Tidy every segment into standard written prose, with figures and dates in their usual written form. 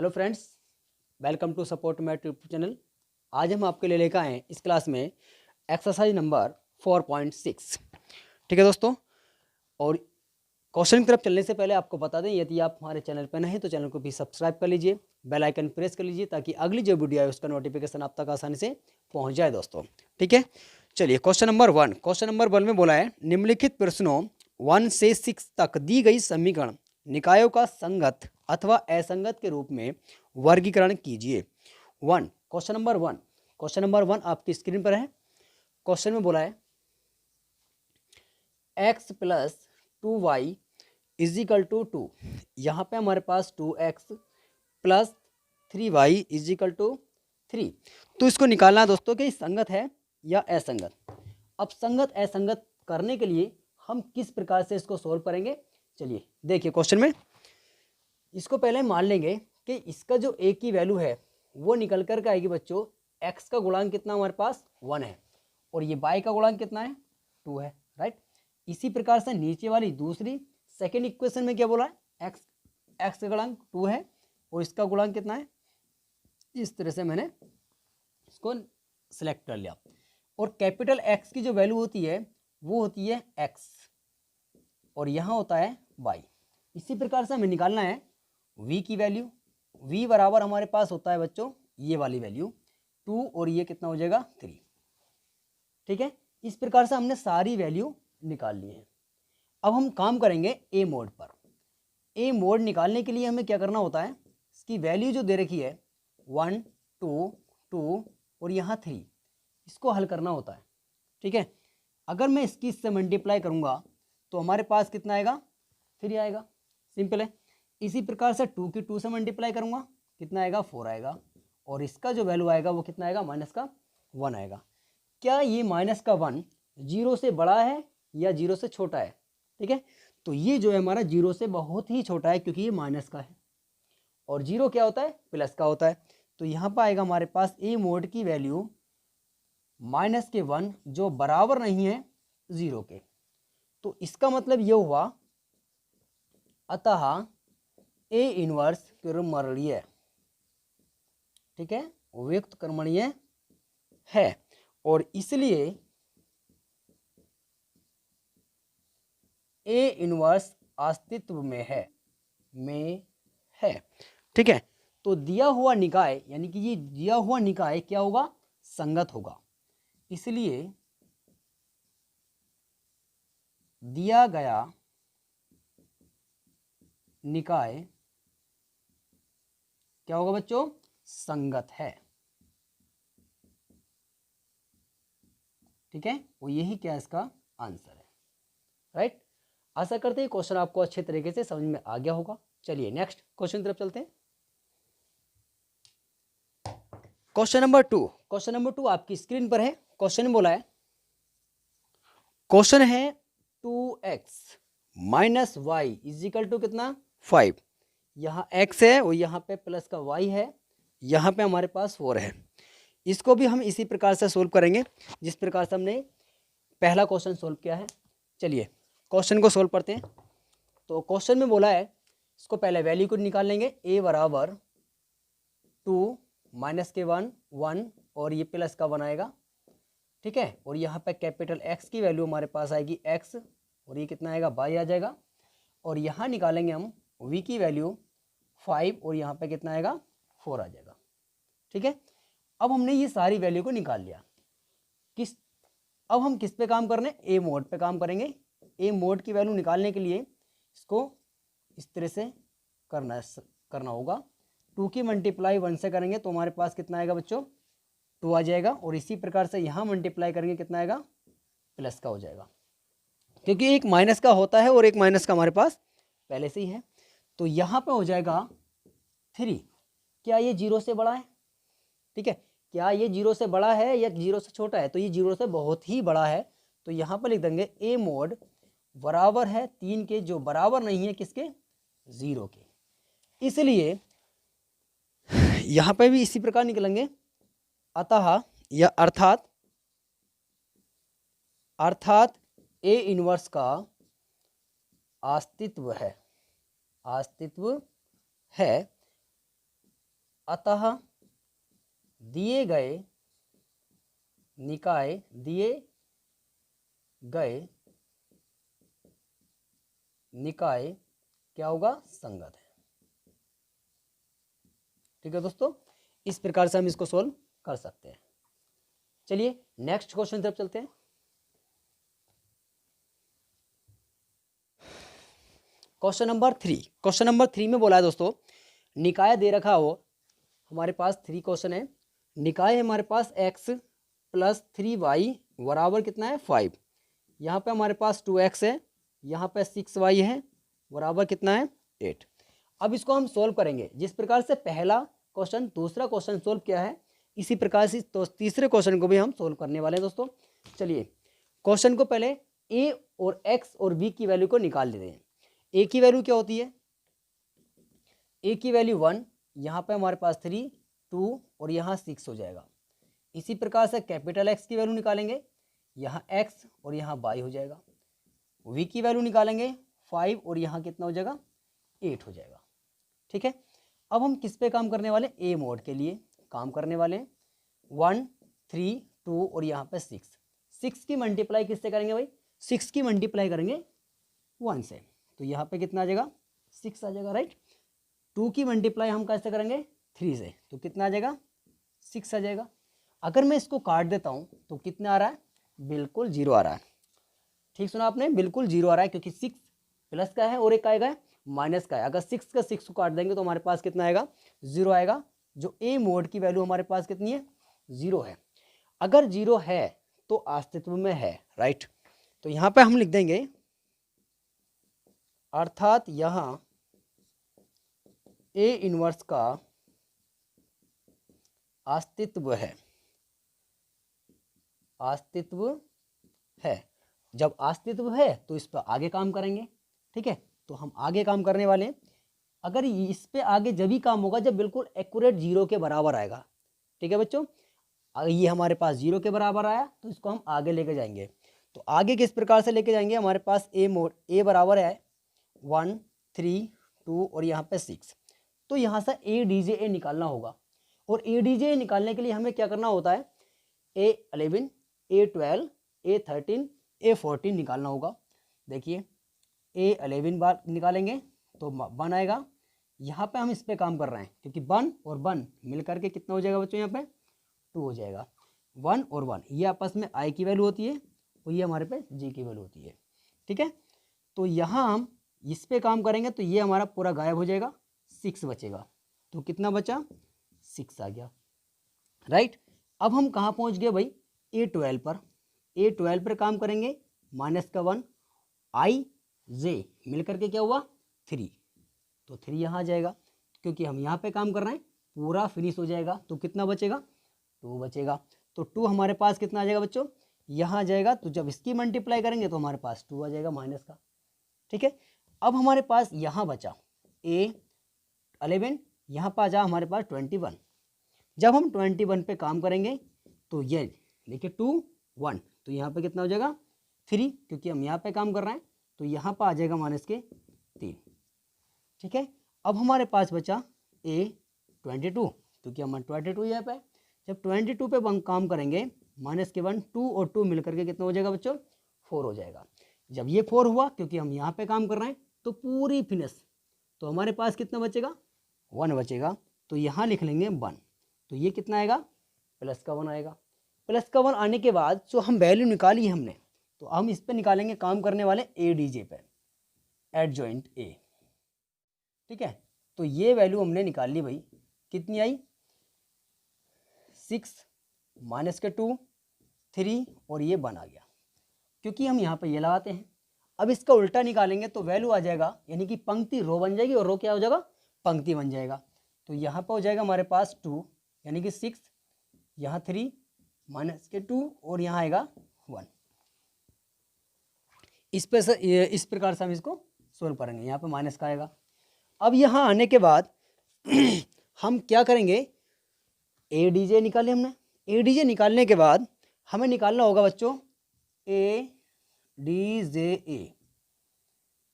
Hello friends, welcome to Support Mat YouTube channel. आज हम आपके लिए लेकर आए हैं इस क्लास में एक्सरसाइज नंबर 4.6। ठीक है दोस्तों, और क्वेश्चन की तरफ चलने से पहले आपको बता दें, यदि आप हमारे चैनल पर नए हैं तो चैनल को भी सब्सक्राइब कर लीजिए, बेल आइकन प्रेस कर लीजिए ताकि अगली जो वीडियो है उसका नोटिफिकेशन आप तक आसानी से पहुँच जाए दोस्तों। ठीक है, चलिए क्वेश्चन नंबर वन में बोला है निम्नलिखित प्रश्नों 1 से 6 तक दी गई समीकरण निकायों का संगत अथवा असंगत के रूप में वर्गीकरण कीजिए। क्वेश्चन नंबर वन आपकी स्क्रीन पर है। क्वेश्चन में बोला है x plus 2y is equal to 2। यहाँ पे हमारे पास 2x plus 3y is equal to 3। तो इसको निकालना है दोस्तों कि संगत है या असंगत। अब संगत असंगत करने के लिए हम किस प्रकार से इसको सोल्व करेंगे, चलिए देखिए क्वेश्चन में। इसको पहले मान लेंगे कि इसका जो a की वैल्यू है वो निकल कर के आएगी बच्चों, x का गुणांक कितना हमारे पास 1 है और ये y का गुणांक कितना है 2 है, राइट। इसी प्रकार से नीचे वाली दूसरी सेकेंड इक्वेशन में क्या बोला है, x का गुणांक 2 है और इसका गुणांक कितना है। इस तरह से मैंने इसको सिलेक्ट कर लिया और कैपिटल X की जो वैल्यू होती है वो होती है x और यहाँ होता है y। इसी प्रकार से हमें निकालना है v की वैल्यू। v बराबर हमारे पास होता है बच्चों ये वाली वैल्यू 2 और ये कितना हो जाएगा 3। ठीक है, इस प्रकार से हमने सारी वैल्यू निकाल ली है। अब हम काम करेंगे a मोड पर। a मोड निकालने के लिए हमें क्या करना होता है, इसकी वैल्यू जो दे रखी है 1 2 2 और यहाँ 3, इसको हल करना होता है। ठीक है, अगर मैं इसकी इससे मल्टीप्लाई करूँगा तो हमारे पास कितना आएगा 3 आएगा, सिंपल है। इसी प्रकार से 2 की 2 से मल्टीप्लाई करूँगा कितना आएगा 4 आएगा और इसका जो वैल्यू आएगा वो कितना आएगा माइनस का 1 आएगा। क्या ये माइनस का 1 जीरो से बड़ा है या जीरो से छोटा है? ठीक है, तो ये जो है हमारा जीरो से बहुत ही छोटा है क्योंकि ये माइनस का है और जीरो क्या होता है प्लस का होता है। तो यहाँ पर आएगा हमारे पास ए मोड की वैल्यू माइनस के 1 जो बराबर नहीं है जीरो के। तो इसका मतलब ये हुआ अतः ए इनवर्स कर्मणीय, ठीक है, व्यक्त कर्मणीय है और इसलिए ए इनवर्स अस्तित्व में है। ठीक है, तो दिया हुआ निकाय यानी कि ये दिया हुआ निकाय क्या होगा, संगत होगा। इसलिए दिया गया निकाय क्या होगा बच्चों, संगत है। ठीक है, वो यही क्या इसका आंसर है, राइट। आशा करते हैं क्वेश्चन आपको अच्छे तरीके से समझ में आ गया होगा। चलिए नेक्स्ट क्वेश्चन की तरफ चलते हैं। क्वेश्चन नंबर टू आपकी स्क्रीन पर है। क्वेश्चन में बोला है, क्वेश्चन है 2x minus Y is equal to कितना 5। यहाँ x है और यहाँ पे प्लस का y है, यहाँ पे हमारे पास 4 है। इसको भी हम इसी प्रकार से सोल्व करेंगे जिस प्रकार से हमने पहला क्वेश्चन सोल्व किया है। चलिए क्वेश्चन को सोल्व करते हैं। तो क्वेश्चन में बोला है इसको पहले वैल्यू को निकाल लेंगे, a बराबर 2 माइनस के 1 1 और ये प्लस का 1 आएगा। ठीक है, और यहाँ पे कैपिटल X की वैल्यू हमारे पास आएगी x और ये कितना आएगा y आ जाएगा और यहाँ निकालेंगे हम v की वैल्यू 5 और यहाँ पे कितना आएगा 4 आ जाएगा। ठीक है, अब हमने ये सारी वैल्यू को निकाल लिया। अब हम किस पे काम कर रहे हैं, ए मोड पे काम करेंगे। ए मोड की वैल्यू निकालने के लिए इसको इस तरह से करना होगा। 2 की मल्टीप्लाई 1 से करेंगे तो हमारे पास कितना आएगा बच्चों 2 आ जाएगा और इसी प्रकार से यहाँ मल्टीप्लाई करेंगे कितना आएगा प्लस का हो जाएगा, क्योंकि एक माइनस का होता है और एक माइनस का हमारे पास पहले से ही है। तो यहाँ पे हो जाएगा 3। क्या ये जीरो से बड़ा है? ठीक है, क्या ये जीरो से बड़ा है या जीरो से छोटा है? तो ये जीरो से बहुत ही बड़ा है। तो यहाँ पर लिख देंगे ए मोड बराबर है 3 के, जो बराबर नहीं है किसके, 0 के। इसलिए यहाँ पे भी इसी प्रकार निकलेंगे अतः या अर्थात ए इनवर्स का अस्तित्व है अतः दिए गए निकाय क्या होगा, संगत है। ठीक है दोस्तों, इस प्रकार से हम इसको सोल्व कर सकते हैं। चलिए नेक्स्ट क्वेश्चन तरफ चलते हैं। क्वेश्चन नंबर थ्री में बोला है दोस्तों, निकाय दे रखा हो, हमारे पास 3 क्वेश्चन है। निकाय है हमारे पास x प्लस 3y बराबर कितना है 5। यहाँ पे हमारे पास 2x है, यहाँ पे 6y है बराबर कितना है 8। अब इसको हम सोल्व करेंगे जिस प्रकार से पहला क्वेश्चन दूसरा क्वेश्चन सोल्व किया है, इसी प्रकार से तो तीसरे क्वेश्चन को भी हम सोल्व करने वाले हैं दोस्तों। चलिए क्वेश्चन को पहले a और x और b की वैल्यू को निकाल लेते हैं। a की वैल्यू क्या होती है, a की वैल्यू 1, यहाँ पे हमारे पास 3, 2 और यहाँ 6 हो जाएगा। इसी प्रकार से कैपिटल X की वैल्यू निकालेंगे, यहाँ x और यहाँ y हो जाएगा। v की वैल्यू निकालेंगे 5 और यहाँ कितना हो जाएगा 8 हो जाएगा। ठीक है, अब हम किस पे काम करने वाले, a मोड के लिए काम करने वाले हैं। 1, 3, 2 और यहाँ पे 6 की मल्टीप्लाई किससे करेंगे भाई, 6 की मल्टीप्लाई करेंगे 1 से, तो यहाँ पे कितना आ जाएगा 6 आ जाएगा, राइट। 2 की मल्टीप्लाई हम कैसे करेंगे 3 से, तो कितना आ जाएगा 6 आ जाएगा। अगर मैं इसको काट देता हूँ तो कितना आ रहा है, बिल्कुल 0 आ रहा है। ठीक सुना आपने, बिल्कुल 0 आ रहा है, क्योंकि 6 प्लस का है और एक आएगा माइनस का है। अगर 6 का 6 को काट देंगे तो हमारे पास कितना आएगा 0 आएगा। जो a मोड की वैल्यू हमारे पास कितनी है 0 है। अगर 0 है तो अस्तित्व में है, राइट। तो यहाँ पे हम लिख देंगे अर्थात यहाँ a इनवर्स का अस्तित्व है, अस्तित्व है। जब अस्तित्व है तो इस पर आगे काम करेंगे। ठीक है, तो हम आगे काम करने वाले हैं। अगर इस पे आगे जब ही काम होगा जब बिल्कुल एक्यूरेट 0 के बराबर आएगा। ठीक है बच्चों, अगर ये हमारे पास 0 के बराबर आया तो इसको हम आगे लेके जाएंगे। तो आगे किस प्रकार से लेके जाएंगे, हमारे पास a बराबर है 1, 3, 2 और यहाँ पे 6। तो यहाँ से a निकालना होगा, और a निकालने के लिए हमें क्या करना होता है, a11, a12, a13, a14 निकालना होगा। देखिए a11 बार निकालेंगे तो 1 आएगा। यहाँ पे हम इस पे काम कर रहे हैं क्योंकि 1 और 1 मिल करके कितना हो जाएगा बच्चों, यहाँ पे 2 हो जाएगा। 1 और 1 ये आपस में i की वैल्यू होती है और ये हमारे पे j की वैल्यू होती है। ठीक है, तो यहाँ हम इस पे काम करेंगे तो ये हमारा पूरा गायब हो जाएगा, 6 बचेगा। तो कितना बचा 6 आ गया, राइट। अब हम कहाँ पहुँच गए भाई, a12 पर। a12 पर काम करेंगे, माइनस का 1, i j मिल करके क्या हुआ 3, तो 3 यहाँ आ जाएगा। क्योंकि हम यहाँ पे काम कर रहे हैं पूरा फिनिश हो जाएगा। तो कितना बचेगा 2 बचेगा। तो 2 हमारे पास कितना आ जाएगा बच्चों, यहाँ आ जाएगा। तो जब इसकी मल्टीप्लाई करेंगे तो हमारे पास 2 आ जाएगा माइनस का। ठीक है, अब हमारे पास यहाँ बचा a11, यहाँ पर आ जा हमारे पास 21। जब हम 21 पे काम करेंगे तो ये देखिए 2, 1, तो यहाँ पे कितना हो जाएगा 3, क्योंकि हम यहाँ पे काम कर रहे हैं तो यहाँ पर आ जाएगा माइनस के 3। ठीक है, अब हमारे पास बचा a22, क्योंकि हम 22 यहाँ पे, जब 22 पे हम काम करेंगे माइनस के 1, 2 और 2 मिल करके कितना हो जाएगा बच्चों 4 हो जाएगा। जब ये 4 हुआ, क्योंकि हम यहाँ पे काम कर रहे हैं तो पूरी फिनिश, तो हमारे पास कितना बचेगा 1 बचेगा। तो यहाँ लिख लेंगे 1, तो ये कितना आएगा प्लस का 1 आएगा। प्लस का 1 आने के बाद जो हम वैल्यू निकाली हमने, तो हम इस पे निकालेंगे काम करने वाले ADJ पे, एडजॉइंट A। ठीक है, तो ये वैल्यू हमने निकाल ली भाई, कितनी आई 6 माइनस के 2, 3 और ये 1 आ गया। क्योंकि हम यहाँ पे ये लगाते हैं। अब इसका उल्टा निकालेंगे तो वैल्यू आ जाएगा, यानी कि पंक्ति रो बन जाएगी और रो क्या हो जाएगा पंक्ति बन जाएगा। तो यहाँ पर हो जाएगा हमारे पास 2 यानी कि 6, यहाँ 3 माइनस के 2 और यहाँ आएगा 1। इस प्रकार से हम इसको सोल्व करेंगे। यहाँ पे माइनस का आएगा। अब यहाँ आने के बाद हम क्या करेंगे, ADJ निकाले हमने। ADJ निकालने के बाद हमें निकालना होगा बच्चों ADJA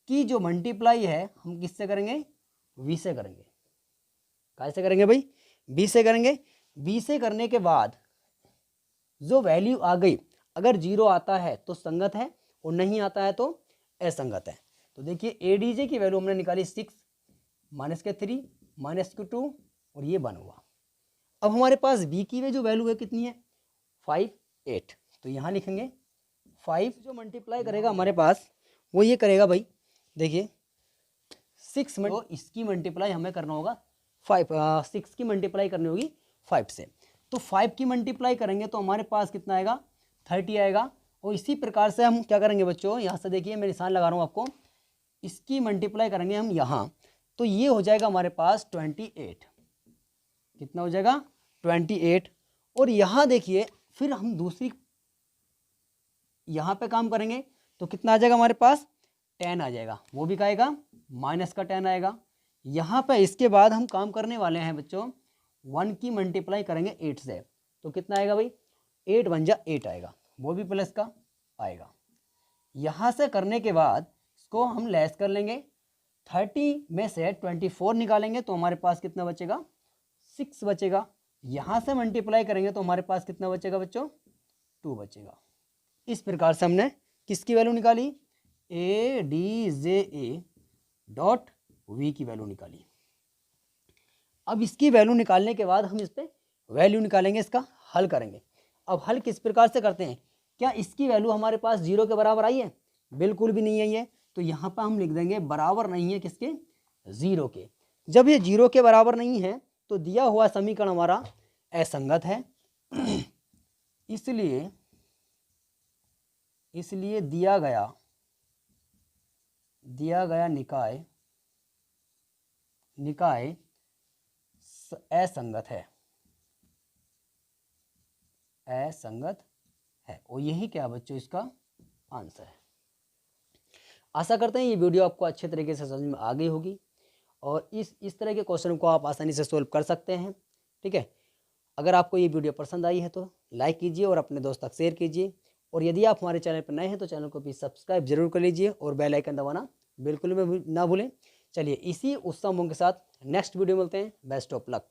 की जो मल्टीप्लाई है हम किससे करेंगे V से करेंगे। कैसे करेंगे भाई, बी से करेंगे। बी से करने के बाद जो वैल्यू आ गई, अगर 0 आता है तो संगत है और नहीं आता है तो असंगत है। तो देखिए एडीजे की वैल्यू हमने निकाली 6 माइनस के 3 माइनस के 2 और ये 1 हुआ। अब हमारे पास बी की जो वैल्यू है कितनी है 5 8, तो यहाँ लिखेंगे 5 जो मल्टीप्लाई करेगा हमारे पास वो ये करेगा भाई, देखिए 6 में तो इसकी मल्टीप्लाई हमें करना होगा 6 की मल्टीप्लाई करनी होगी 5 से, तो 5 की मल्टीप्लाई करेंगे तो हमारे पास कितना आएगा 30 आएगा। और इसी प्रकार से हम क्या करेंगे बच्चों, यहाँ से देखिए मैं निशान लगा रहा हूँ आपको, इसकी मल्टीप्लाई करेंगे हम यहाँ, तो ये हो जाएगा हमारे पास 28, कितना हो जाएगा 28। और यहाँ देखिए फिर हम दूसरी यहाँ पे काम करेंगे तो कितना आ जाएगा हमारे पास 10 आ जाएगा, वो भी क्या आएगा माइनस का 10 आएगा। यहाँ पे इसके बाद हम काम करने वाले हैं बच्चों 1 की मल्टीप्लाई करेंगे 8 से, तो कितना आएगा भाई 8 1 जा 8 आएगा, वो भी प्लस का आएगा। यहाँ से करने के बाद इसको हम लेस कर लेंगे, 30 में से 24 निकालेंगे तो हमारे पास कितना बचेगा 6 बचेगा। यहाँ से मल्टीप्लाई करेंगे तो हमारे पास कितना बचेगा बच्चों 2 बचेगा। इस प्रकार से हमने किसकी वैल्यू निकाली A D J A dot V की वैल्यू निकाली। अब इसकी वैल्यू निकालने के बाद हम इस पर वैल्यू निकालेंगे, इसका हल करेंगे। अब हल किस प्रकार से करते हैं, क्या इसकी वैल्यू हमारे पास 0 के बराबर आई है, बिल्कुल भी नहीं आई है, तो यहाँ पर हम लिख देंगे बराबर नहीं है किसके 0 के। जब ये 0 के बराबर नहीं है तो दिया हुआ समीकरण हमारा असंगत है, इसलिए दिया गया निकाय असंगत है। और यही क्या बच्चों इसका आंसर है। आशा करते हैं ये वीडियो आपको अच्छे तरीके से समझ में आ गई होगी और इस तरह के क्वेश्चन को आप आसानी से सोल्व कर सकते हैं। ठीक है, अगर आपको ये वीडियो पसंद आई है तो लाइक कीजिए और अपने दोस्त तक शेयर कीजिए, और यदि आप हमारे चैनल पर नए हैं तो चैनल को भी सब्सक्राइब जरूर कर लीजिए और बेल आइकन दबाना बिल्कुल भी ना भूलें। चलिए इसी उत्साह के साथ नेक्स्ट वीडियो मिलते हैं। Best of luck.